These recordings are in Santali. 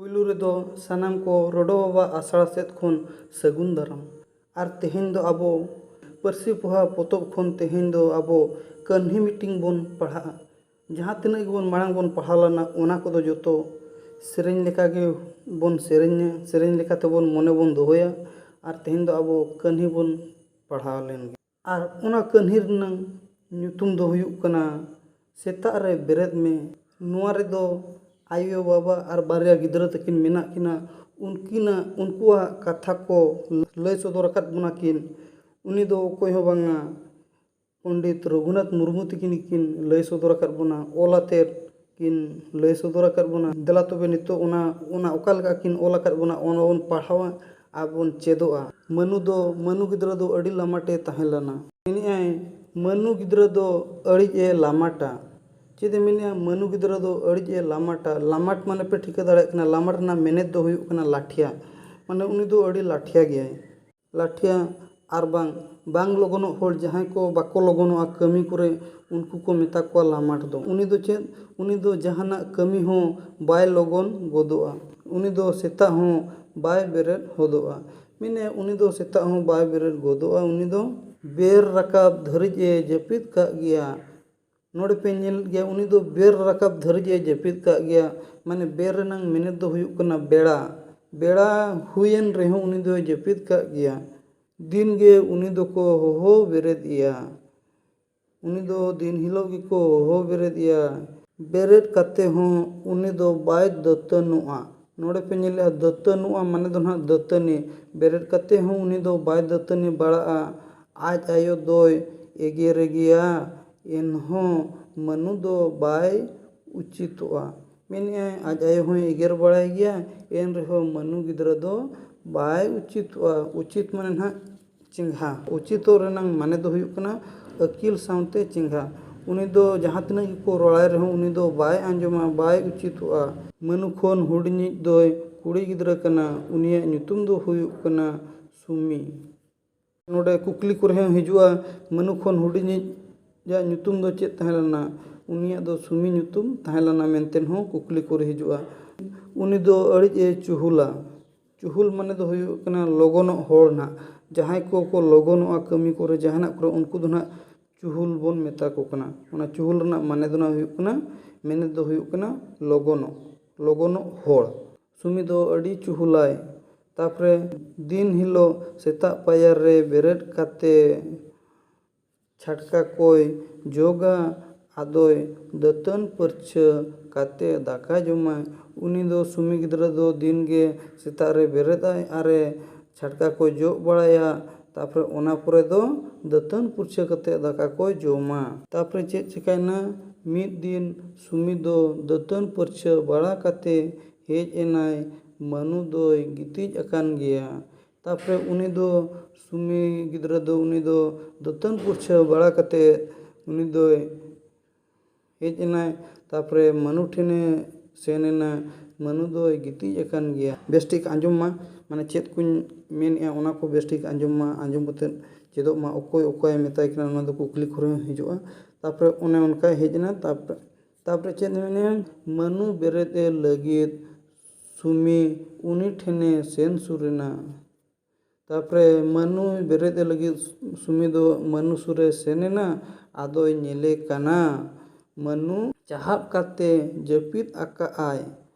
ᱯᱩᱭᱞᱩ ᱨᱮᱫᱚ ᱥᱟᱱᱟᱢ ᱠᱚ ᱨᱚᱰᱚ ᱵᱟᱵᱟ ᱟᱥᱲᱟ ᱥᱮᱫ ᱠᱷᱚᱱ ᱥᱟᱹᱜᱩᱱ ᱫᱟᱨᱟᱢ᱾ ᱟᱨ ᱛᱮᱦᱮᱧ ᱫᱚ ᱟᱵᱚ ᱯᱟᱹᱨᱥᱤ ᱯᱚᱦᱟ ᱯᱚᱛᱚᱵ ᱠᱷᱚᱱ ᱛᱮᱦᱮᱧ ᱫᱚ ᱟᱵᱚ ᱠᱟᱹᱦᱱᱤ ᱢᱤᱴᱤᱝ ᱵᱚᱱ ᱯᱟᱲᱦᱟᱜᱼᱟ᱾ ᱡᱟᱦᱟᱸ ᱛᱤᱱᱟᱹᱜ ᱜᱮᱵᱚᱱ ᱢᱟᱲᱟᱝ ᱵᱚᱱ ᱯᱟᱲᱦᱟᱣ ᱞᱮᱱᱟ ᱚᱱᱟ ᱠᱚᱫᱚ ᱡᱚᱛᱚ ᱥᱮᱨᱮᱧ ᱞᱮᱠᱟ ᱜᱮ ᱵᱚᱱ ᱥᱮᱨᱮᱧᱟ, ᱥᱮᱨᱮᱧ ᱞᱮᱠᱟ ᱛᱮᱵᱚᱱ ᱢᱚᱱᱮ ᱵᱚᱱ ᱫᱚᱦᱚᱭᱟ᱾ ᱟᱨ ᱛᱮᱦᱮᱧ ᱫᱚ ᱟᱵᱚ ᱠᱟᱹᱦᱱᱤ ᱵᱚᱱ ᱯᱟᱲᱦᱟᱣ ᱞᱮᱱ ᱜᱮ᱾ ᱟᱨ ᱚᱱᱟ ᱠᱟᱹᱦᱱᱤ ᱨᱮᱱᱟᱝ ᱧᱩᱛᱩᱢ ᱫᱚ ᱦᱩᱭᱩᱜ ᱠᱟᱱᱟ ᱥᱮᱛᱟᱜ ᱨᱮ ᱵᱮᱨᱮᱫ ᱢᱮ᱾ ᱱᱚᱣᱟ ᱨᱮᱫᱚ ᱟᱭᱳ ᱵᱟᱵᱟ ᱟᱨ ᱵᱟᱨᱭᱟ ᱜᱤᱫᱽᱨᱟᱹ ᱛᱟᱹᱠᱤᱱ ᱢᱮᱱᱟᱜ ᱠᱤᱱᱟ᱾ ᱩᱱᱠᱩᱣᱟᱜ ᱠᱟᱛᱷᱟ ᱠᱚ ᱞᱟᱹᱭ ᱥᱚᱫᱚᱨ ᱟᱠᱟᱫ ᱵᱚᱱᱟ ᱠᱤᱱ᱾ ᱩᱱᱤ ᱫᱚ ᱚᱠᱚᱭ ᱦᱚᱸ ᱵᱟᱝᱟ, ᱯᱚᱱᱰᱤᱛ ᱨᱚᱜᱷᱩᱱᱟᱛᱷ ᱢᱩᱨᱢᱩ ᱛᱟᱹᱠᱤᱱ ᱠᱤᱱ ᱞᱟᱹᱭ ᱥᱚᱫᱚᱨ ᱟᱠᱟᱫ ᱵᱚᱱᱟ, ᱚᱞ ᱟᱛᱮᱫ ᱠᱤᱱ ᱞᱟᱹᱭ ᱥᱚᱫᱚᱨ ᱟᱠᱟᱫ ᱵᱚᱱᱟ᱾ ᱫᱮᱞᱟ ᱛᱚᱵᱮ ᱱᱤᱛᱚᱜ ᱚᱱᱟ ᱚᱠᱟ ᱞᱮᱠᱟ ᱠᱤᱱ ᱚᱞ ᱟᱠᱟᱫ ᱵᱚᱱᱟ ᱚᱱᱟ ᱵᱚᱱ ᱯᱟᱲᱦᱟᱣᱟ ᱟᱨ ᱵᱚᱱ ᱪᱮᱫᱚᱜᱼᱟ᱾ ᱢᱟᱹᱱᱩ ᱜᱤᱫᱽᱨᱟᱹ ᱫᱚ ᱟᱹᱰꯤ ᱞᱟᱢᱟᱴᱮ ᱛᱟᱦᱮᱸ ᱞᱮᱱᱟ᱾ ᱢᱮᱱᱮᱫᱼᱟᱭ ᱢᱟᱹᱱᱩ ᱜᱤᱫᱽᱨᱟᱹ ᱫᱚ ᱟᱹᱲᱤᱡ ᱮ ᱞᱟᱢᱟᱴᱟ᱾ ᱪᱮᱫ ᱮ ᱢᱮᱱᱮᱫᱼᱟ? ᱢᱟᱹᱱᱩ ᱜᱤᱫᱽᱨᱟᱹ ᱫᱚ ᱟᱹᱲᱤᱡ ᱮ ᱞᱟᱢᱟᱴᱟ᱾ ᱞᱟᱢᱟᱴ ᱢᱟᱱᱮ ᱯᱮ ᱴᱷᱤᱠᱟᱹ ᱫᱟᱲᱮᱭᱟᱜ ᱠᱟᱱᱟ, ᱞᱟᱢᱟᱴ ᱨᱮᱱᱟᱜ ᱢᱮᱱᱮᱫ ᱫᱚ ᱦᱩᱭᱩᱜ ᱠᱟᱱᱟ ᱞᱟᱴᱷᱤᱭᱟ᱾ ᱢᱟᱱᱮ ᱩᱱᱤ ᱫᱚ ᱟᱹᱰᱤ ᱞᱟᱴᱷᱤᱭᱟ ᱜᱮᱭᱟᱭ, ᱞᱟᱴᱷᱤᱭᱟ᱾ ᱟᱨ ᱵᱟᱝ ᱞᱚᱜᱚᱱᱚᱜ ᱦᱚᱲ ᱡᱟᱦᱟᱸᱭ ko ᱵᱟᱠᱚ ᱞᱚᱜᱚᱱᱚᱜᱼᱟ ᱠᱟᱹᱢᱤ ᱠᱚᱨᱮ, ᱩᱱᱠᱩ ᱠᱚ ᱢᱮᱛᱟ ᱠᱚᱣᱟ ᱞᱟᱢᱟᱴ ᱫᱚ᱾ ᱩᱱᱤ ᱫᱚ ᱪᱮᱫ? ᱩᱱᱤ ᱫᱚ ᱡᱟᱦᱟᱱᱟᱜ ᱠᱟᱹᱢᱤ ᱦᱚᱸ ᱵᱟᱭ ᱞᱚᱜᱚᱱ ᱜᱚᱫᱚᱜᱼᱟ᱾ ᱩᱱᱤ ᱫᱚ ᱥᱮᱛᱟᱜ ᱦᱚᱸ ᱵᱟᱭ ᱵᱮᱨᱮᱫ ᱦᱚᱫᱚᱜᱼᱟ᱾ ᱢᱮᱱᱮ ᱩᱱᱤ ᱫᱚ ᱥᱮᱛᱟᱜ ᱦᱚᱸ ᱵᱟᱭ ᱵᱮᱨᱮᱫ ᱜᱚᱫᱚᱜᱼᱟ᱾ ᱩᱱᱤ ᱫᱚ ᱵᱮᱨ ᱨᱟᱠᱟᱵ ᱫᱷᱟᱹᱨᱤᱡ ᱮ ᱡᱟᱹᱯᱤᱫ ᱠᱟᱜ ᱜᱮᱭᱟ᱾ ᱱᱚᱰᱮ ᱯᱮ ᱧᱮᱞ ᱜᱮᱭᱟ, ᱩᱱᱤ ᱫᱚ ᱵᱮᱨ ᱨᱟᱠᱟᱵ ᱫᱷᱟᱹᱨᱤᱡ ᱮ ᱡᱟᱹᱯᱤᱫ ᱠᱟᱜ ᱜᱮᱭᱟ᱾ ᱢᱟᱱᱮ ᱵᱮᱨ ᱨᱮᱱᱟᱝ ᱢᱮᱱᱮᱫ ᱫᱚ ᱦᱩᱭᱩᱜ ᱠᱟᱱᱟ ᱵᱮᱲᱟ᱾ ᱵᱮᱲᱟ ᱦᱩᱭᱮᱱ ᱨᱮᱦᱚᱸ ᱩᱱᱤ ᱫᱚᱭ ᱡᱟᱹᱯᱤᱫ ᱠᱟᱜ ᱜᱮᱭᱟ᱾ ᱫᱤᱱ ᱜᱮ ᱩᱱᱤ ᱫᱚᱠᱚ ᱦᱚᱦᱚ ᱵᱮᱨᱮᱫ ᱮᱭᱟ᱾ ᱩᱱි ᱫᱚ ᱫᱤᱱ ᱦᱤᱞᱳᱜ ᱜᱮᱠᱚ ᱦᱚᱦᱚ ᱵᱮᱨᱮᱫ ᱮᱭᱟ᱾ ᱵᱮᱨᱮᱫ ᱠᱟᱛᱮ ᱦᱚᱸ ᱩᱱꯤ ᱫᱚ ᱵᱟᱭ ᱫᱟᱹᱛᱟᱹᱱᱚᱜᱼᱟ᱾ ᱱᱚᱰᱮ ᱯᱮ ᱧᱮᱞᱮᱜᱼᱟ, ᱫᱟᱹᱛᱟᱹᱱᱚᱜᱼᱟ ᱢᱟᱱᱮ ᱫᱚ ᱱᱟᱦᱟᱜ ᱫᱟᱹᱛᱟᱹᱱᱤ᱾ ᱵᱮᱨᱮᱫ ᱠᱟᱛᱮ ᱦᱚᱸ ᱩᱱᱤ ᱫᱚ ᱵᱟᱭ ᱫᱟᱹᱛᱟᱹᱱᱤ ᱵᱟᱲᱟᱜᱼᱟ᱾ ᱟᱡ ᱟᱭᱳ ᱫᱚᱭ ᱮᱜᱮᱨᱮ ᱜᱮᱭᱟ, ᱮᱱᱦᱚᱸ ᱢᱟᱹᱱᱩ ᱫᱚ ᱵᱟᱭ ᱩᱪᱤᱛᱚᱜᱼᱟ᱾ ᱢᱮᱱᱮᱫᱼᱟᱭ ᱟᱡ ᱟᱭᱳ ᱦᱚᱸᱭ ᱮᱜᱮᱨ ᱵᱟᱲᱟᱭ ᱜᱮᱭᱟ, ᱮᱱ ᱨᱮᱦᱚᱸ ᱢᱟᱹᱱᱩ ᱜᱤᱫᱽᱨᱟᱹ ᱫᱚ ᱵᱟᱭ ᱩᱪᱤᱛᱚᱜᱼᱟ᱾ ᱩᱪᱤᱛ ᱢᱟᱱᱮ ᱱᱟᱦᱟᱜ ᱪᱮᱸᱜᱷᱟ᱾ ᱩᱪᱤᱛᱚᱜ ᱨᱮᱱᱟᱝ ᱢᱟᱱᱮ ᱫᱚ ᱦᱩᱭᱩᱜ ᱠᱟᱱᱟ ᱟᱹᱠᱤᱞ ᱥᱟᱶᱛᱮ ᱪᱮᱸᱜᱷᱟ᱾ ᱩᱱᱤ ᱫᱚ ᱡᱟᱦᱟᱸ ᱛᱤᱱᱟᱹᱜ ᱜᱮᱠᱚ ᱨᱚᱲᱟᱭ ᱨᱮᱦᱚᱸ ᱩᱱᱤ ᱫᱚ ᱵᱟᱭ ᱟᱸᱡᱚᱢᱟ, ᱵᱟᱭ ᱩᱪᱤᱛᱚᱜᱼᱟ᱾ ᱢᱟᱹᱱᱩ ᱠᱷᱚᱱ ᱦᱩᱰᱤᱧᱤᱡ ᱫᱚᱭ ᱠᱩᱲᱤ gᱤᱫᱽᱨᱟᱹ ᱠᱟᱱᱟ᱾ ᱩᱱᱤᱭᱟᱜ ᱧᱩᱛᱩᱢ ᱫᱚ ᱦᱩᱭᱩᱜ ᱠᱟᱱᱟ ᱥᱩᱢᱤ᱾ ᱱᱚᱰᱮ ᱠᱩᱠᱞᱤ ᱠᱚᱨᱮ ᱦᱚᱸ ᱦᱤᱡᱩᱜᱼᱟ, ᱢᱟᱹᱱᱩ ᱠᱷᱚᱱ ᱦᱩᱰᱤᱧᱤᱡᱟᱜ ᱧᱩᱛᱩᱢ ᱫᱚ ᱪᱮᱫ ᱛᱟᱦᱮᱸ ᱞᱮᱱᱟ? ᱩᱱᱤᱭᱟᱜ ᱫᱚ ᱥᱩᱢᱤ ᱧᱩᱛᱩᱢ ᱛᱟᱦᱮᱸ ᱞᱮᱱᱟ ᱢᱮᱱᱛᱮ ᱦᱚᱸ ᱠᱩᱠᱞි ᱠᱚᱨᱮ ᱦᱤᱡᱩᱜᱼᱟ᱾ ᱩᱱᱤ ᱫᱚ ᱟᱹᱲᱤᱡ ᱮ ᱪᱩᱦᱩᱞᱟ᱾ ᱪᱩᱦᱩᱞ ᱢᱟᱱᱮ ᱫᱚ ᱦᱩᱭᱩᱜ ᱠᱟᱱᱟ ᱞᱚᱜᱚᱱᱚᱜ ᱦᱚᱲ ᱱᱟᱦᱟᱜ᱾ ᱡᱟᱦᱟᱸᱭ ᱠᱚ ᱞᱚᱜᱚᱱᱚᱜᱼᱟ ᱠᱟᱹᱢᱤ ᱠᱚᱨᱮ, ᱡᱟᱦᱟᱱᱟᱜ ᱠᱚᱨᱮ, ᱩᱱᱠᱩ ᱫᱚ ᱱᱟᱦᱟᱜ ᱪᱩᱦᱩᱞ ᱵᱚᱱ ᱢᱮᱛᱟ ᱠᱚ ᱠᱟᱱᱟ᱾ ᱚᱱᱟ ᱪᱩᱦᱩᱞ ᱨᱮᱱᱟᱜ ᱢᱟᱱᱮ ᱫᱚ ᱱᱟᱦᱟᱜ ᱦᱩᱭᱩᱜ ᱠᱟᱱᱟ, ᱢᱮᱱᱮᱫ ᱫᱚ ᱦᱩᱭᱩᱜ ᱠᱟ나 ᱞᱚᱜᱚᱱᱚᱜ ᱦᱚᱲ᱾ ᱥᱩᱢᱤ ᱫᱚ ᱟᱹᱰᱤ ᱪᱩᱦᱩᱞᱟᱭ᱾ ᱛᱟᱨᱯᱚᱨᱮ ᱫᱤᱱ ᱦᱤᱞᱳᱜ ᱥᱮᱛᱟᱜ ᱯᱟᱭᱟᱨ ᱨᱮ ᱵᱮᱨᱮᱫ ᱠᱟᱛᱮ ᱪᱷᱟᱴᱠᱟ ᱠᱚᱭ ᱡᱚᱜᱟ, ᱟᱫᱚᱭ ᱫᱟᱹᱛᱟᱹᱱ ᱯᱷᱟᱨᱪᱟ ᱠᱟᱛᱮ ᱫᱟᱠᱟ ᱡᱚᱢᱟᱭ᱾ ᱩᱱᱤ ᱫᱚ ᱥᱩᱢᱤ ᱜᱤᱫᱽᱨᱟᱹ ᱫᱚ ᱫᱤᱱ ᱜᱮ ᱥᱮᱛᱟᱜ ᱨᱮ ᱵᱮᱨᱮᱫᱟᱭ ᱟᱨᱮ ᱪᱷᱟᱴᱠᱟ ᱠᱚᱭ ᱡᱚᱜ ᱵᱟᱲᱟᱭᱟ᱾ ᱛᱟᱨᱯᱚᱨᱮ ᱚᱱᱟ ᱯᱚᱨᱮ ᱫᱚ ᱫᱟᱹᱛᱟᱹᱱ ᱯᱷᱩᱨᱪᱟᱹ ᱠᱟᱛᱮ ᱫᱟᱠᱟ ᱠᱚᱭ ᱡᱚᱢᱟ᱾ ᱛᱟᱨᱯᱚᱨᱮ ᱪᱮᱫ ᱪᱤᱠᱟᱹᱭᱱᱟ? ᱢᱤᱫ ᱫᱤᱱ ᱥᱩᱢᱤ ᱫᱚ ᱫᱟᱹᱛᱟᱹᱱ ᱯᱷᱟᱨᱪᱟ ᱵᱟᱲᱟ ᱠᱟᱛᱮ ᱦᱮᱡ ᱮᱱᱟᱭ᱾ ᱢᱟᱹᱱᱩ ᱫᱚᱭ ᱜᱤᱛᱤᱡ ᱟᱠᱟᱱ ᱜᱮᱭᱟ᱾ ᱛᱟᱨᱯᱚᱨᱮ ᱩᱱᱤ ᱫᱚ ᱥᱩᱢᱤ ᱜᱤᱫᱽᱨᱟᱹ ᱫᱚ ᱩᱱᱤ ᱫᱚ ᱫᱟᱹᱛᱟᱹᱱ ᱯᱷᱩᱨᱪᱟᱹ ᱵᱟᱲᱟ ᱠᱟᱛᱮ ᱩᱱᱤ ᱫᱚᱭ ᱦᱮᱡ ᱮᱱᱟᱭ᱾ ᱛᱟᱨᱯᱚᱨᱮ ᱢᱟᱹᱱᱩ ᱴᱷᱮᱱᱮ ᱥᱮᱱ ᱮᱱᱟ᱾ ᱢᱟᱹᱱᱩ ᱫᱚᱭ ᱜᱤᱛᱤᱡ ᱟᱠᱟᱱ ᱜᱮᱭᱟ᱾ ᱵᱮᱥᱴᱷᱤᱠ ᱟᱸᱡᱚᱢ ᱢᱟ, ᱢᱟᱱᱮ ᱪᱮᱫ ᱠᱚᱧ ᱢᱮᱱᱮᱫᱼᱟ ᱚᱱᱟ ᱠᱚ ᱵᱮᱥᱴᱷᱤᱠ ᱟᱸᱡᱚᱢ ᱢᱟ, ᱟᱸᱡᱚᱢ ᱠᱟᱛᱮᱫ ᱪᱮᱫᱚᱜ ᱢᱟ᱾ ᱚᱠᱚᱭ ᱢᱮᱛᱟᱭ ᱠᱟᱱᱟ ᱚᱱᱟ ᱫᱚ ᱠᱩᱠᱞᱤ ᱠᱚᱨᱮ ᱦᱚᱸ ᱦᱤᱡᱩᱜᱼᱟ᱾ ᱛᱟᱨᱯᱚᱨᱮ ᱚᱱᱮ ᱚᱱᱠᱟᱭ ᱦᱮᱡ ᱮᱱᱟ᱾ ᱛᱟᱨᱯᱚᱨᱮ ᱪᱮᱫ ᱢᱮᱱᱮᱜᱼᱟ? ᱢᱟᱹᱱᱩ ᱵᱮᱨᱮᱫ ᱮ ᱞᱟᱹᱜᱤᱫ ᱥᱩᱢᱤ ᱩᱱᱤ ᱴᱷᱮᱱᱮ ᱥᱮᱱ ᱥᱩᱨ ᱮᱱᱟ᱾ ᱛᱟᱨᱯᱚᱨᱮ ᱢᱟᱹᱱᱩ ᱵᱮᱨᱮᱫ ᱮ ᱞᱟᱹᱜᱤᱫ ᱥᱩᱢᱤ ᱫᱚ ᱢᱟᱹᱱᱩ ᱥᱩᱨᱮ ᱥᱮᱱ ᱮᱱᱟ᱾ ᱟᱫᱚᱭ ᱧᱮᱞᱮ ᱠᱟᱱᱟ ᱢᱟᱹᱱᱩ ᱪᱟᱦᱟᱵ ᱠᱟᱛᱮ ᱡᱟᱹᱯᱤᱫ ᱟᱠᱟᱜᱼᱟᱭ᱾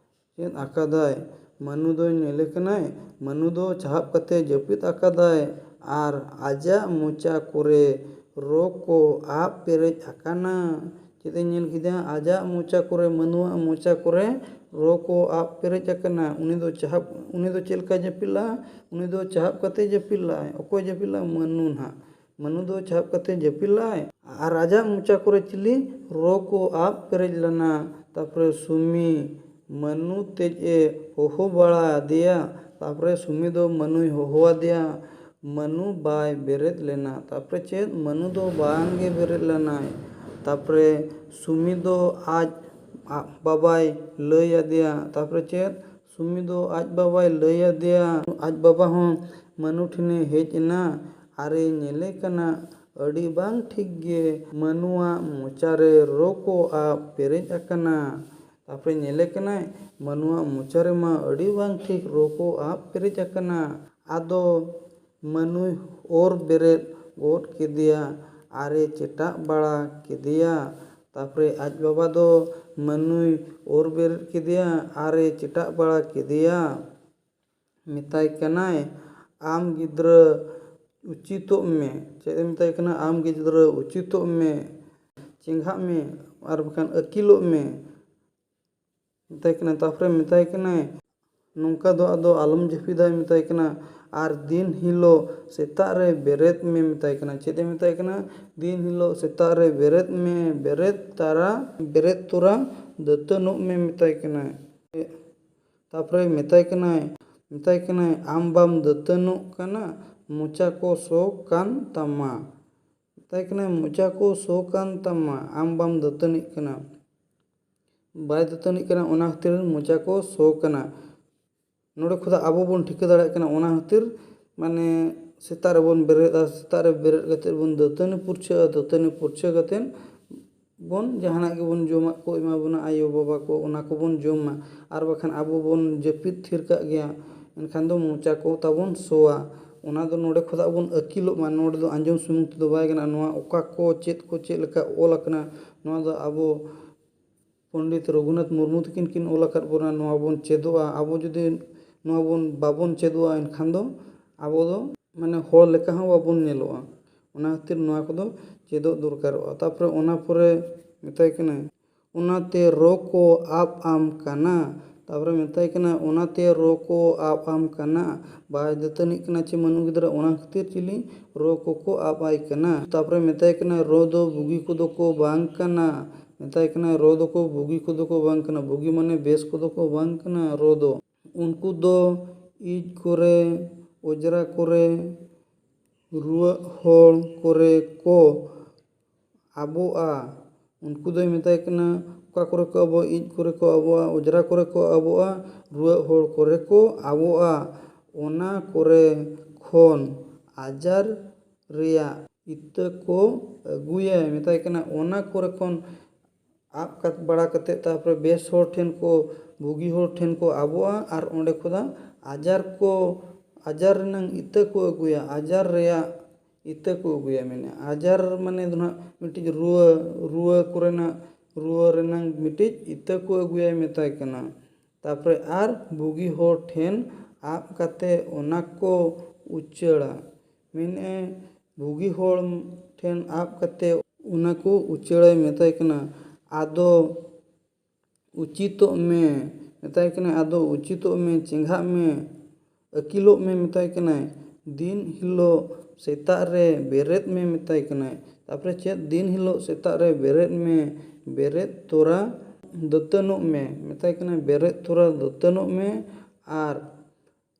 ᱪᱮᱫ ᱟᱠᱟᱫᱟᱭ? ᱢᱟᱹᱱᱩ ᱫᱚᱭ ᱧᱮᱞᱮ ᱠᱟᱱᱟᱭ, ᱢᱟᱹᱱᱩ ᱫᱚ ᱪᱟᱦᱟᱵ ᱠᱟᱛᱮ ᱡᱟᱹᱯᱤᱫ ᱟᱠᱟᱫᱟᱭ᱾ ᱟᱨ ᱟᱡᱟᱜ ᱢᱚᱪᱟ ᱠᱚᱨᱮ ᱨᱚ ᱠᱚ ᱟᱵ ᱯᱮᱨᱮᱡ ᱟᱠᱟᱱᱟ᱾ ᱪᱮᱫ ᱮ ᱧᱮᱞ ᱠᱮᱫᱟ? ᱟᱡᱟᱜ ᱢᱚᱪᱟ ᱠᱚᱨᱮ, ᱢᱟᱹᱱᱩᱣᱟᱜ ᱢᱚᱪᱟ ᱠᱚᱨᱮ ᱨᱚ ᱠᱚ ᱟᱵ ᱯᱮᱨᱮᱡ ᱟᱠᱟᱱᱟ᱾ ᱩᱱᱤ ᱫᱚ ᱪᱮᱫ ᱞᱮᱠᱟᱭ ᱡᱟᱹᱯᱤᱫ ᱞᱟᱜᱼᱟ? ᱩᱱᱤ ᱫᱚ ᱪᱟᱦᱟᱵ ᱠᱟᱛᱮ ᱡᱟᱹᱯᱤᱫ ᱞᱟᱜᱼᱟᱭ᱾ ᱚᱠᱚᱭ ᱡᱟᱹᱯᱤᱫ ᱞᱟᱜᱼᱟ? ᱢᱟᱹᱱᱩ ᱱᱟᱦᱟᱜ᱾ ᱢᱟᱹᱱᱩ ᱫᱚ ᱪᱟᱦᱟᱵ ᱠᱟᱛᱮ ᱡᱟᱹᱯᱤᱫ ᱞᱟᱜᱼᱟᱭ ᱟᱨ ᱟᱡᱟᱜ ᱢᱚᱪᱟ ᱠᱚᱨᱮ ᱪᱤᱞᱤ? ᱨᱚ ᱠᱚ ᱟᱵ ᱯᱮᱨᱮᱡ ᱞᱮᱱᱟ᱾ ᱛᱟᱨᱯᱚᱨᱮ ᱥᱩᱢᱤ ᱢᱟᱹᱱᱩ ᱛᱮᱡ ᱮ ᱦᱚᱦᱚ ᱵᱟᱲᱟ ᱟᱫᱮᱭᱟ᱾ ᱛᱟᱨᱯᱚᱨᱮ ᱥᱩᱢᱤ ᱫᱚ ᱢᱟᱹᱱᱩᱭ ᱦᱚᱦᱚ ᱟᱫᱮᱭᱟ᱾ ᱢᱟᱹᱱᱩ ᱵᱟᱭ ᱵᱮᱨᱮᱫ ᱞᱮᱱᱟ᱾ ᱛᱟᱨᱯᱚᱨᱮ ᱪᱮᱫ? ᱢᱟᱹᱱᱩ ᱫᱚ ᱵᱟᱝᱜᱮ ᱵᱮᱨᱮᱫ ᱞᱮᱱᱟᱭ᱾ ᱛᱟᱨᱯᱚᱨᱮ ᱥᱩᱢᱤ ᱫᱚ ᱟᱡ ᱵᱟᱵᱟᱭ ᱞᱟᱹᱭ ᱟᱫᱮᱭᱟ᱾ ᱛᱟᱨᱯᱚᱨᱮ ᱪᱮᱫ? ᱥᱩᱢᱤ ᱫᱚ ᱟᱡ ᱵᱟᱵᱟᱭ ᱞᱟᱹᱭ ᱟᱫᱮᱭᱟ᱾ ᱟᱡ ᱵᱟᱵᱟ ᱦᱚᱸ ᱢᱟᱹᱱᱩ ᱴᱷᱮᱱᱮ ᱦᱮᱡ ᱮᱱᱟ ᱟᱨᱮ ᱧᱮᱞᱮ ᱠᱟᱱᱟ ᱟᱹᱰᱤ ᱵᱟᱝ ᱴᱷᱤᱠ ᱜᱮ ᱢᱟᱹᱱᱩᱣᱟᱜ ᱢᱚᱪᱟᱨᱮ ᱨᱚ ᱠᱚ ᱟᱵ ᱯᱮᱨᱮᱡ ᱟᱠᱟᱱᱟ᱾ तापरे नेले कनाय मनुआ मोचा रेमा अड़ी बांग ठीक रोको आप पेरेज अकना आदो मनुय और बेरेद गोद केदिया आरे चेटा बड़ा केदिया तापरे आज बाबा दो मनुय और बेरेद केदिया आरे चेटा बड़ा केदिया मिताय कनाय आम गिद्रा उचितो में चेद मिताय कना आम गिद्रा उचितो में चेंघा में और बखान अकिलो में मिताय कना तापरे मिताय कना नौका दो आदो आलम जफिदा मिताय कना आर दिन हिलो सेता रे बेरेत में मिताय कना चेदे मिताय कना दिन हिलो सेता रे बेरेत में बेरेत तोरा दतनो में मिताय कना तापरे मिताय कना आम बाम दतनो कना मोचा को सो कान तमा मिताय कना मोचा को सो कान तमा आम बाम दतनी कना बाय दतनी कना ओना खातिर मोचा को सो कना नोड़े खुदा आबो बोन ठिका दाड़े कना ओना खातिर माने सेता रे बोन बेरेदा सेता रे बेरेद कते बोन दतनी पुरछा कते बोन जहाना के बोन जोमा को एमा बोना आयो बाबा को ओना को बोन जोमा आर बखान आबो बोन जपित थिर का गया एनखान दो मोचा को ताबोन सोआ ओना दो नोड़े खुदा बोन अकिलो मा नोड़े दो आंजम सुमुंग तो बाय गना नोआ ओका को चेद लेका ओल अकना नोआ दो आबो पंडित रघुनाथ मुर्मू तकिन किन ओल अकाद बोना नोआ बोन चेदोआ आबो जुदी नोआ बोन बाबोन चेदोआ एनखान दो आबो दो माने होड़ लेका हूँ बाबोन नेलोआ ओना खातिर नोआ को दो चेदो दरकारोआ तापरे ओना परे मिताय कना ओनाते रो को आप आम काना तापरे मिताय कना ओनाते रो को आप आम काना बाय दतनी कना चे मनु गिदरा ओना खातिर चिली रो को आप आय कना तापरे मिताय कना रो दो बुगी को दो को बांग कना मिताय कना रो दो को बुगी को दो को बांग कना बुगी माने बेस को दो को बांग कना रो दो उनको दो ईज करे ओजरा करे रुआ होड़ करे को आबोआ उनको दो मिताय कना का करे को आबो ईज करे को आबोआ ओजरा करे को आबोआ रुआ होड़ करे को आबोआ ओना करे खोन आजार रिया इत्ता को अगुया मिताय कना ओना करे खोन आप कत बड़ा कते तापरे बेस होड़ ठेन को बुगी होड़ ठेन को आबोआ आर ओंडे खुदा आजार नंग इत्ता को अगुया आजार रिया इत्ता को अगुया मैंने आजार माने दुना मिटिज रुआ कोरेना रुआ रेनंग मिटिज इत्ता को अगुया मिताय कना तापरे आर बुगी होड़ ठेन आप कते ओना को उच्चड़ा मैंने बुगी होड़ ठेन आप कते ओना को उच्चड़ा मिताय कना आदो उचितो में मिताय कना आदो उचितो में चेंघा में अकिलो में मिताय कना दिन हिलो सेता रे बेरेद में मिताय कना तापरे चेद दिन हिलो सेता रे बेरेद में बेरेद तोरा दतनो में मिताय कना बेरेद तोरा दतनो में आर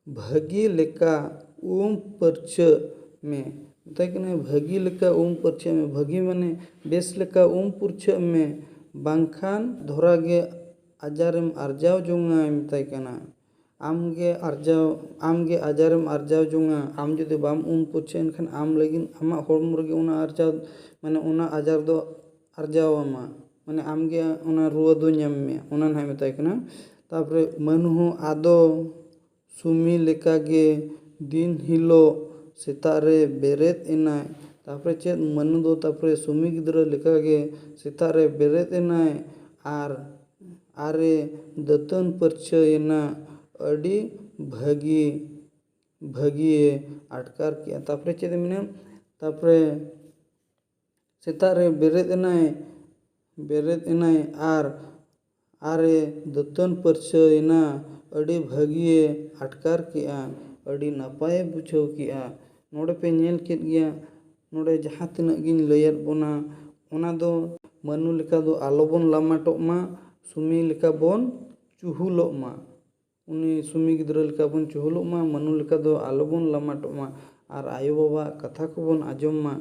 भगी लेका परछ में मिताय कना भगी लेका परछ में भगी माने बेस लेका पुरछ में बांखान धोरागे आजारेम आरजाव जोंगा मिताय कना आमगे आजारेम आरजाव जोंगा आम जुदि बाम पुरछे एनखान आम लगिन आमा हड़मो रगे ओना आरजाव माने ओना आजार दो आरजाव आमा माने आमगे ओना रुआ दो नाम में ओना ना मिताय कना तापरे मनु आदो सुमी लेकागे दिन हिलो सेता रे बेरेद एनाय तापरे चेद मनु दो तापरे सुमी गिद्रा लेकागे सेता रे बेरेद एनाय आर आरे दतन परछा एना अड़ी भगी आटकार किया तापरे चेद मिने तापरे सेता रे बेरेद एनाय आर आरे दतन परछा एना अड़ी भगी आटकार किया अड़ी नापाय बुझाव किया नोड़े पे नेल केद गया नोड़े जहाँ तिनाग गिन लैयाद बोना ओना दो मनु लेका दो आलोबन लामाटोग मा सुमी लेका बोन चुहुलोग मा उनी सुमी गिद्रा लेका बोन चुहुलोग मा मनु लेका दो आलोबन लामाटोग मा आर आयो बाबा कथा को बोन आजम मा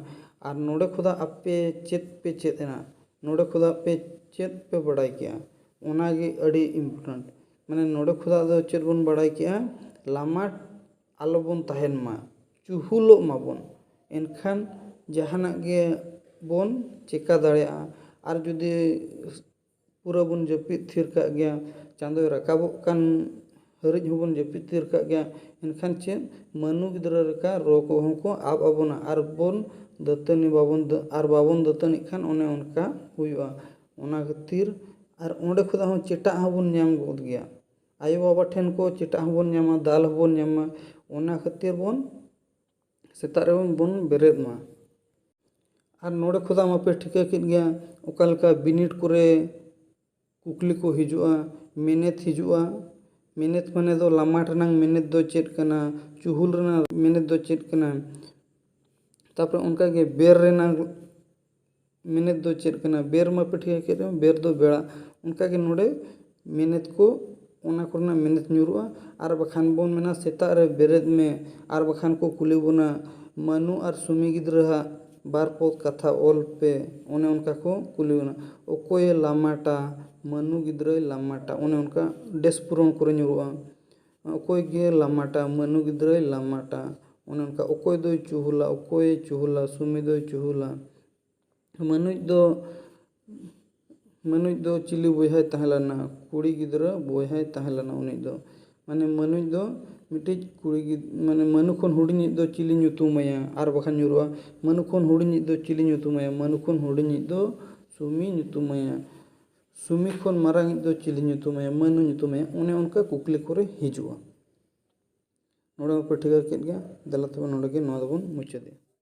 आर नोड़े खुदा आपे चेद एना नोड़े खुदा पे चेद पे बड़ाई किया ओनागे अड़ी इम्पोर्टेंट माने नोड़े खुदा दो चेद बोन बड़ाई किया लामाट आलोबन तहेन मा चुहुलोग मा बोन एनखान जहाना गे बोन चेका दाड़ेया आर जुदी पूरा बन जापिद थिर का गया चांदोय राकाबोग कान हरिज होबन जापिद थिर का गया एनखान चेद मनु गिद्रा रेका रो को होंको आब आबोना आर बोन दतनी बाबन दतनी खान ओने उनका हुआ ओना खातिर आर ओंडे खुदा हो चेटा हबन नाम गोद गया आयो बाबा ठेन को चेटा हबन नामा दाल हबन नामा ओना खातिर बोन सेता रे बोन बेरेद मा आर नोडे खुदा मापे ठिका केद गया ओकालका बिनिट करे कुकली को हिजुआ मेनेत हिजुआ मेनेत माने दो लामाट रनांग मेनेत दो चेट कना चुहुल रना मेनेत दो चेट कना तापर उनका के बेर रेना मेनेत दो चेट कना बेर मापे ठिका केद बेर दो बेड़ा उनका के नोडे मेनेत को ओना करना मेनेत ᱧᱩᱨᱩᱜᱼᱟ आर बखान बोन मेना सेता रे बेरेद में आर बखान को कुली बोना मनु आर सुमी गिद्रा बार पोत कथा ओल पे ओने उनका को कुली बोना ओकोय लामाटा मनु गिद्रा लामाटा ओने उनका डेस पुरन करे ᱧᱩᱨᱩᱜᱼᱟ ओकोय गे लामाटा मनु गिद्रा लामाटा ओने उनका ओकोय दो चुहुला सुमी दो चुहुला मनुज दो चिली बोहाय तहलना कुड़ी गिद्रा बोहाय तहलना उनी दो माने मनुज दो मिटिज कुड़ी माने मनु खन हुडिनी दो चिली ᱧᱩᱛᱩᱢᱟᱭᱟ आर बखान ᱧᱩᱨᱩᱜᱼᱟ मनु खन हुडिनी दो चिली ᱧᱩᱛᱩᱢᱟᱭᱟ मनु खन हुडिनी दो सुमी ᱧᱩᱛᱩᱢᱟᱭᱟ सुमी खन मारांग दो चिली ᱧᱩᱛᱩᱢᱟᱭᱟ मनु ᱧᱩᱛᱩᱢᱟᱭᱟ ओने उनका कुकली करे हिजुआ नोडे पे ठिका केद गया दला तबे नोडे के नोआ दबन मुचादे।